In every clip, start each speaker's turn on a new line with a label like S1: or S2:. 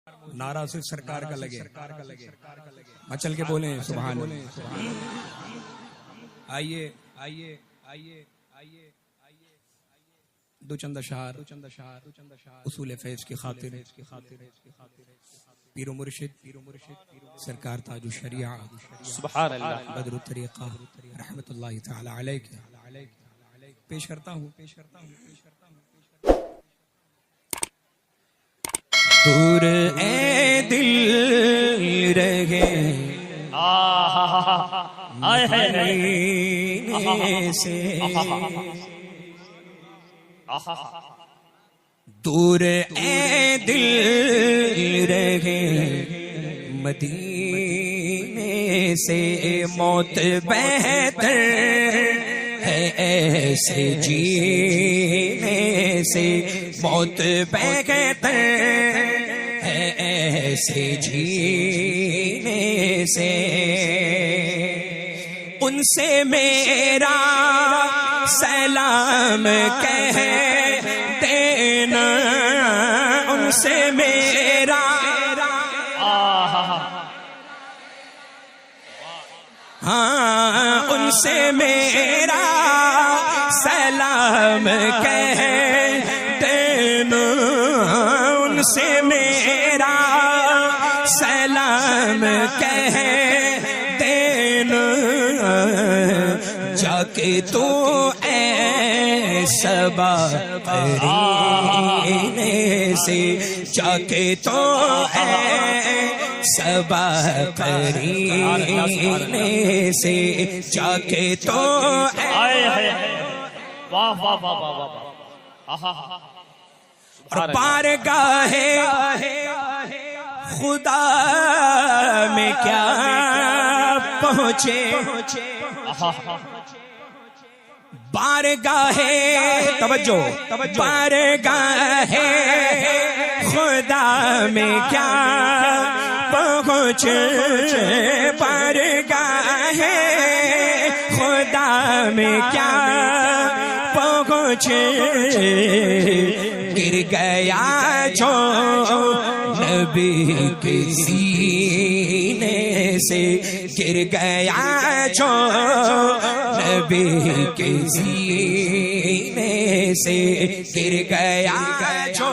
S1: نعرہ صرف سرکار کا لگے، مچل کے بولیں سبحان اللہ۔ آئیے آئیے آئیے آئیے دو چند اشعار اصول فیض کی خاطر پیر و مرشد سرکار تاج الشریعہ
S2: سبحان اللہ
S1: بدر الطریقہ رحمت اللہ تعالی علیہ پیش کرتا ہوں۔ دور اے دل رہے مدینے سے، دور اے دل رہے مدینے سے، موت بہتر ہے ایسے جینے سے، موت بہتر ہے ایسے جینے سے، ان سے میرا سلام کہہ دینا، ان سے میرا ہاں ان سے میرا سلام کہہ دینا، ان سے میرا سلام کہہ دینا، جا کے تو اے صبا قرینے سے، جا کے تو اے صبا قرینے سے، جا کے تو اور بارگاہ خدا میں کیا پہنچے، بارگاہ توجہ بارگاہ خدا میں کیا پہنچے، بارگاہ خدا میں کیا پہنچے، گر گیا جو نبی کے سینے سے، گر گیا جو نبی کے سینے سے، گر گیا جو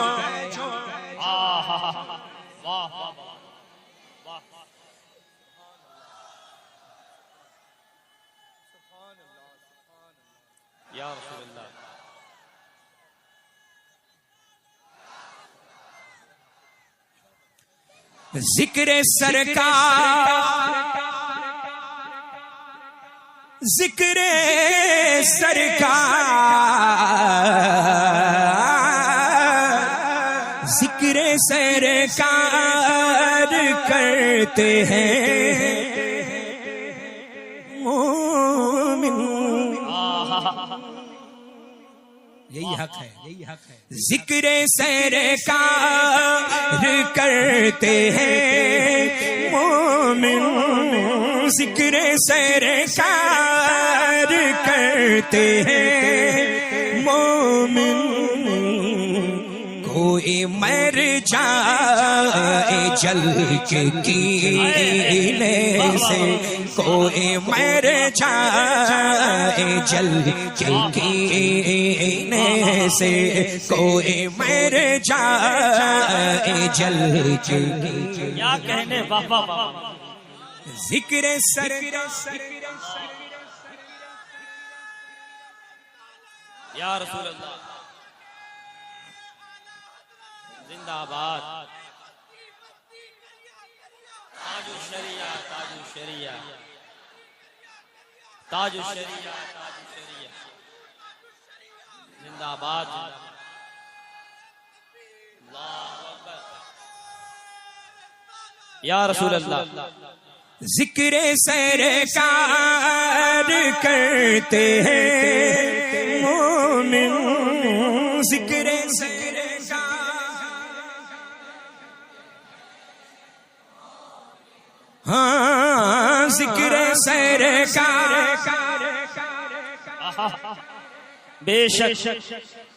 S2: یا رسول اللہ۔
S1: ذکر سرکار ذکر سرکار ذکر سرکار کرتے ہیں مومن، یہی حق ہے، یہی حق ہے، ذکر سرکار کرتے ہیں مومن، ذکر سرکار کرتے ہیں مومن، کوئی مر جائے جل کے کینے سے، کوئی مر جائے جل کے کینے سے، کوئی مر جائے جل کے
S2: کیا کہنے بابا،
S1: ذکر
S2: یا رسول اللہ زندہ آباد، تاج الشریعہ تاج الشریعہ تاج الشریعہ تاج الشریعہ، زندہ آباد، اللہ اکبر، یا رسول اللہ۔
S1: ذکر سرکار کرتے ہیں مومن، ذکر ہاں ذکر سرکار
S2: بے شک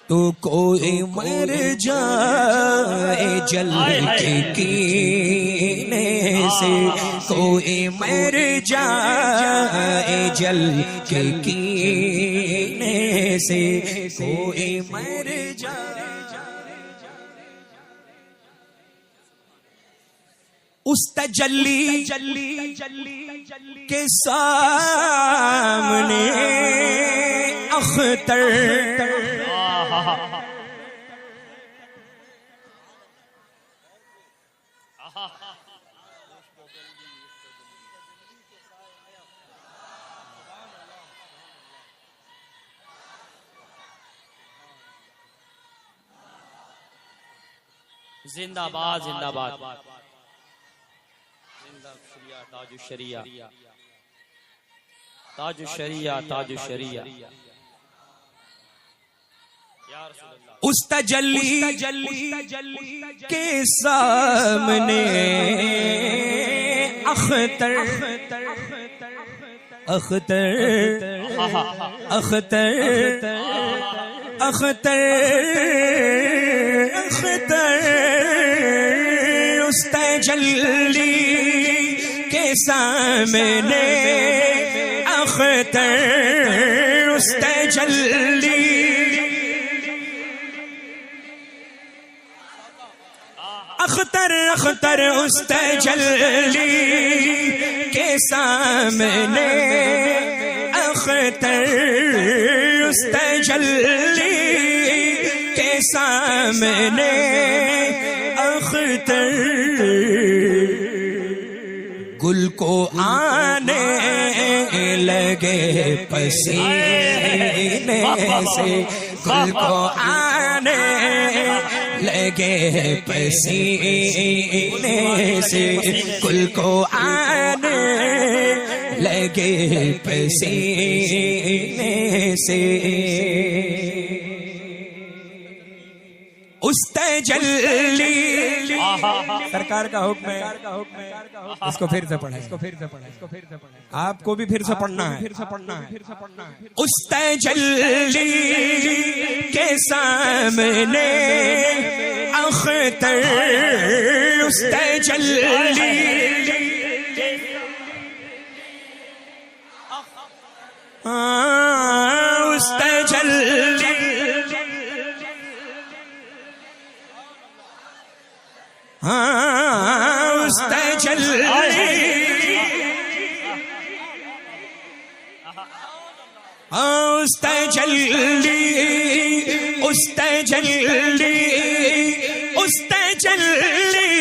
S1: تو کوئی مر جائے جل کے کینے سے، کوئی مر جائے جل کے کینے سے، کوئی مر جائے اس تجلی کے سامنے اختر
S2: زندہ باد زندہ باد تاج الشریعہ تاج الشریعہ تاج الشریعہ
S1: اس تجلی کے سامنے اختر اختر اختر اختر اختر اس تجلی کے سامنے اختر اس تجلی اختر اختر اس تجلی کے سامنے اختر اس تجلی کے سامنے اختر گل کو آنے لگے پسینے سے، گل کو آنے لگے پسینے سے، گل کو آنے لگے پسینے سے، اس تجلی سرکار کا حکم ہے، اس کو پھر سے پڑھیں، آپ کو بھی پھر سے پڑھنا ہے، اس تجلی کے سامنے اختر اس تجلی اس تجلی اس تجلی اس تجلی اس تجلی اس تجلی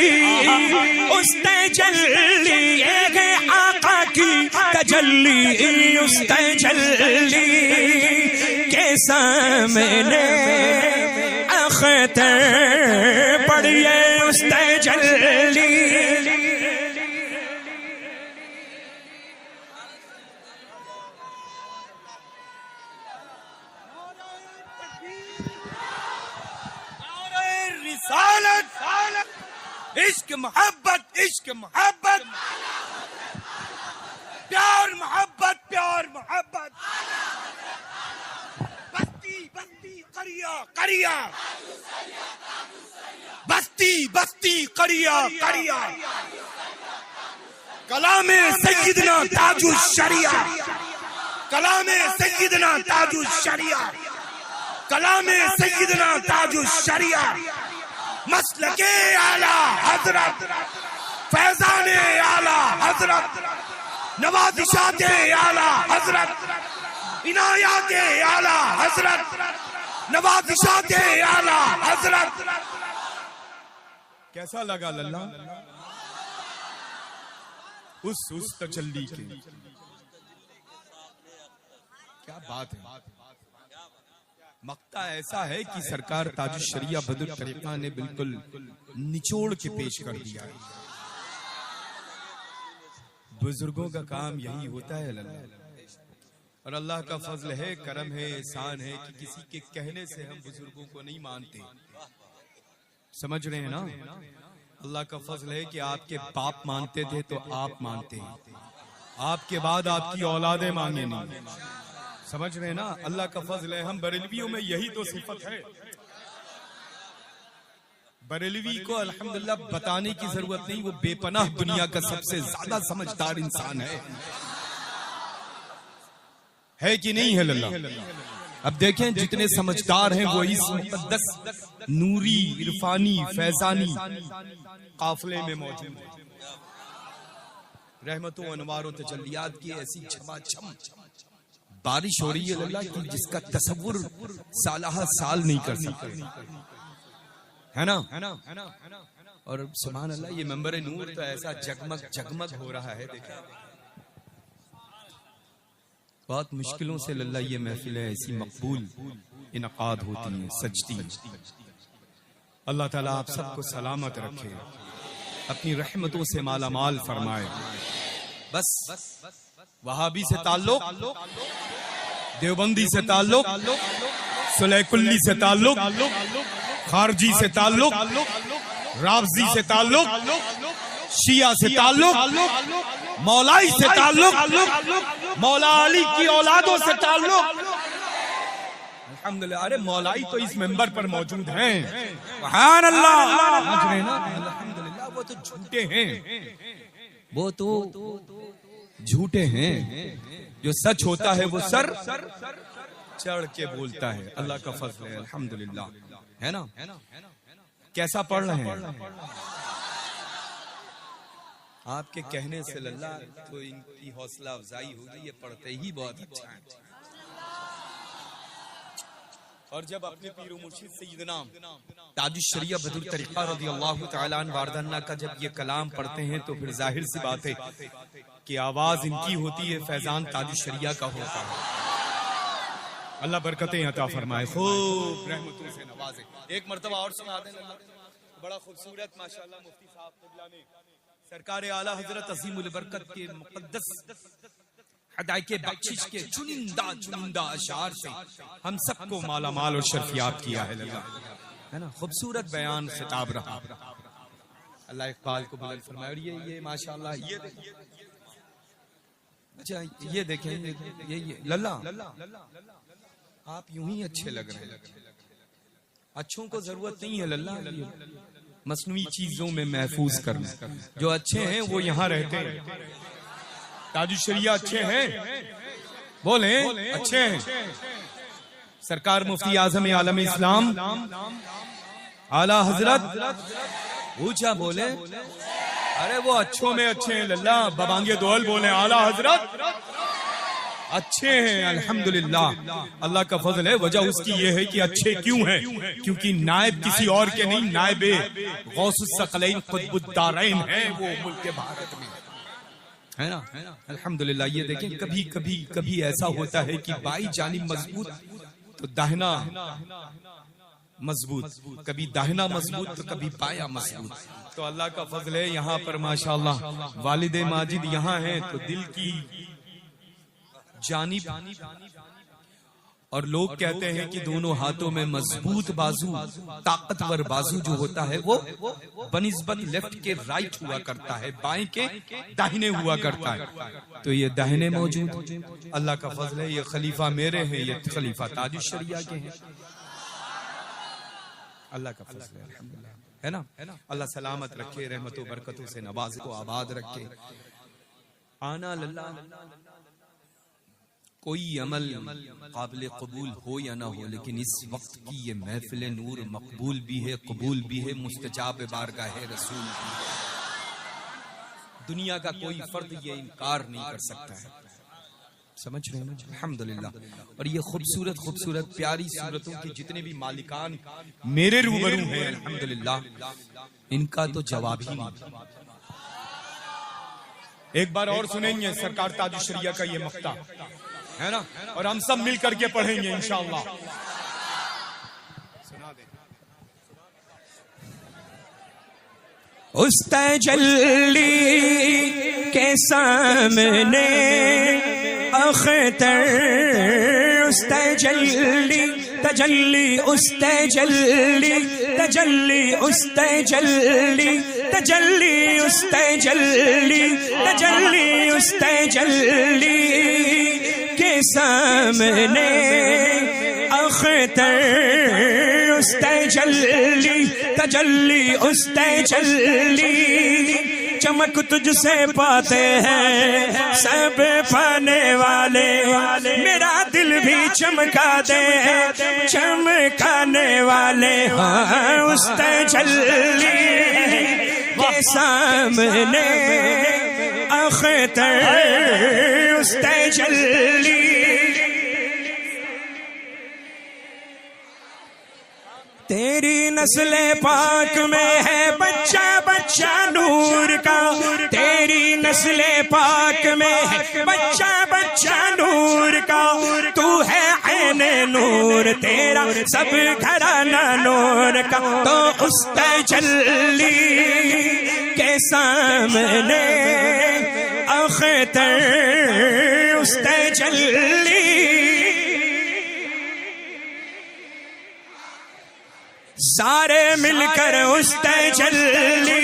S1: اس تجلی ایک آقا کی تجلی اس تجلی کے سامنے اختر پڑھیے اس تجلی
S3: رسالت عشق محبت عشق محبت پیار محبت پیار محبت بستی بستی قریہ قریہ بستی بستی قریہ قریہ کلام سیدنا تاج الشریعہ کلام سیدنا تاج الشریعہ کلام سیدنا تاج الشریعہ مسلک اعلی حضرت فیضان اعلی حضرت نوازشات اعلی حضرت عنایات اعلی حضرت نوازشات اعلی حضرت
S4: کیسا لگا للہ اس تجلی کے کیا بات ہے مقطع ایسا ہے کہ سرکار تاج الشریعہ بدر طریقہ نے بالکل نچوڑ کے پیش کر دیا ہے۔ بزرگوں کا کام یہی ہوتا ہے للہ، اور اللہ کا فضل ہے، کرم ہے، احسان ہے کہ کسی کے کہنے سے ہم بزرگوں کو نہیں مانتے، سمجھ رہے ہیں نا؟ اللہ کا فضل ہے کہ آپ کے باپ مانتے تھے تو آپ مانتے ہیں، آپ کے بعد آپ کی اولادیں مانگے نہیں، سمجھ رہے ہیں نا؟ اللہ کا فضل ہے، ہم بریلویوں میں یہی تو صفت ہے. بریلوی کو الحمدللہ بتانے کی ضرورت نہیں، وہ بے پناہ دنیا کا سب سے زیادہ سمجھدار انسان ہے کہ نہیں ہے اللہ؟ اب دیکھیں جتنے سمجھدار ہیں وہ اس مقدس نوری عرفانی فیضانی قافلے میں موجود ہیں. رحمتوں انوار و تجلیات کی ایسی چھما چھم بارش ہو رہی ہے اللہ کی جس کا تصور سالہ سال نہیں کر سکتے، ہے نا؟ اور سبحان اللہ یہ منبر نور تو ایسا جگمگ جگمگ ہو رہا ہے. دیکھیں بہت مشکلوں سے اللہ یہ محفلیں ایسی مقبول انعقاد ہوتی ہیں، سجتی ہیں. اللہ تعالیٰ آپ سب کو سلامت رکھے، اپنی رحمتوں سے مالا مال فرمائے. بس وہابی سے تعلق، دیوبندی سے تعلق، سلیح کلی سے تعلق، خارجی سے تعلق، رافضی سے تعلق، شیعہ سے تعلق، مولائی سے تعلق، مولا علی کی اولادوں سے تعلق. الحمدللہ. ارے مولائی تو اس منبر پر موجود ہیں، سبحان اللہ. سمجھ رہے ہیں نا؟ الحمدللہ. وہ تو جھوٹے ہیں، وہ تو جھوٹے ہیں. جو سچ ہوتا ہے وہ سر چڑھ کے بولتا ہے. اللہ کا فضل ہے الحمدللہ، ہے نا؟ کیسا پڑھ رہے ہیں آپ کے کہنے سے اللہ تو ان کی حوصلہ افزائی ہوگی. یہ پڑھتے ہی بہت اچھا ہے. اور جب اپنے پیر و مرشد سیدنا تاج الشریعہ بدر طریقہ رضی اللہ تعالیٰ عنہ واردانہ کا جب یہ کلام پڑھتے ہیں تو پھر ظاہر سی بات ہے کہ آواز ان کی ہوتی ہے، فیضان تاج الشریعہ کا ہوتا ہے. اللہ برکتیں عطا فرمائے، خوب رحمتوں سے نوازے. ایک مرتبہ اور سنا دیں. بڑا خوبصورت ماشاءاللہ مفتی صاحب قبلہ نے سرکار اعلیٰ حضرت عظیم البرکت کے مقدس ہدایت بخشش کے چنندہ اشعار سے ہم سب کو مالا مال اور شرفیات کیا ہے اللہ، ہے نا؟ خوبصورت بیان خطاب رہا. اللہ اقبال کو بلند فرمائے. اور یہ ماشاءاللہ اچھا یہ دیکھیں یہ للہ آپ یوں ہی اچھے لگ رہے ہیں. اچھوں کو ضرورت نہیں ہے للہ مصنوعی چیزوں میں محفوظ کرنا. جو اچھے ہیں وہ یہاں رہتے ہیں. تاج الشریعہ اچھے ہیں، بولیں اچھے ہیں. سرکار مفتی اعظم عالم اسلام اعلی حضرت اونچا بولے. ارے وہ اچھوں میں اچھے ہیں للہ. ببانگے دول بولیں اعلی حضرت اچھے ہیں الحمدللہ. اللہ کا فضل ہے. وجہ اس کی یہ ہے کہ اچھے کیوں ہیں؟ کیونکہ نائب کسی اور کے نہیں، نائب غوث الثقلین قطب الدارین ہیں وہ ملک بھارت میں، ہے نا؟ الحمدللہ. یہ دیکھیں کبھی ایسا ہوتا ہے کہ بائی جانب مضبوط تو داہنا مضبوط، کبھی داہنا مضبوط تو کبھی بایاں مضبوط. تو اللہ کا فضل ہے یہاں پر ماشاءاللہ والد ماجد یہاں ہیں تو دل کی جانب. اور لوگ کہتے ہیں کہ دونوں ہاتھوں میں مضبوط بازو، طاقتور بازو جو ہوتا ہے وہ بنسبت لیفٹ کے رائٹ ہوا کرتا ہے، بائیں کے داہنے ہوا کرتا ہے. تو یہ داہنے موجود. اللہ کا فضل ہے یہ خلیفہ میرے ہیں، یہ خلیفہ تاج الشریعہ کے ہیں. اللہ کا فضل ہے الحمدللہ، ہے نا؟ اللہ سلامت رکھے، رحمت و برکتوں سے نواز کو آباد رکھے. آنا للہ کوئی عمل قابل قبول ہو یا نہ ہو، لیکن اس وقت کی یہ محفل نور مقبول بھی ہے، قبول بھی ہے، مستجاب بارگاہ رسول بھی. دنیا کا کوئی فرد یہ انکار نہیں کر سکتا ہے. سمجھ رہے ہیں الحمدللہ. اور یہ خوبصورت پیاری صورتوں کے جتنے بھی مالکان میرے روبرو ہیں الحمدللہ، ان کا تو جواب ہی نہیں. ایک بار اور سنیں گے سرکار تاج الشریعہ کا یہ مقطع، ہے نا؟ اور ہم سب مل کر کے پڑھیں گے انشاءاللہ.
S1: اس تجلی کے سامنے اختر، اس تجلی تجلی اس تجلی تجلی اس تجلی تجلی اس تجلی تجلی اس تجلی کے سامنے اختر اس تجلی تجلی اس تجلی چمک تجھ سے پاتے ہیں سب پانے والے میرا دل بھی چمکا دے چمکانے والے اس تجلی کے سامنے اختر اس تجلی تیری نسل پاک میں ہے بچہ بچہ نور کا تیری نسل پاک میں ہے بچہ بچہ نور کا تو ہے عین نور تیرا سب گھرانہ نور کا تو اس تجلی کے سامنے اختر اس تجلی سارے مل کر اس تجلی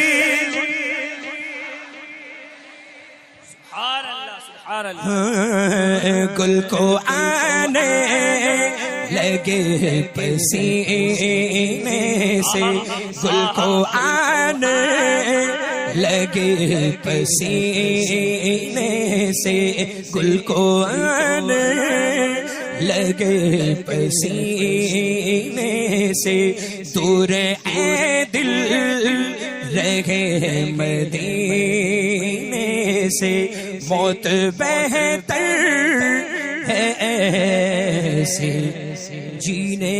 S1: گل کو آنے لگے پسینے سے گل کو آنے لگے پسینے سے گل کو آنے لگے پسینے سے دور اے دل رہے مدینے سے موت بہتر ہے ایسے جینے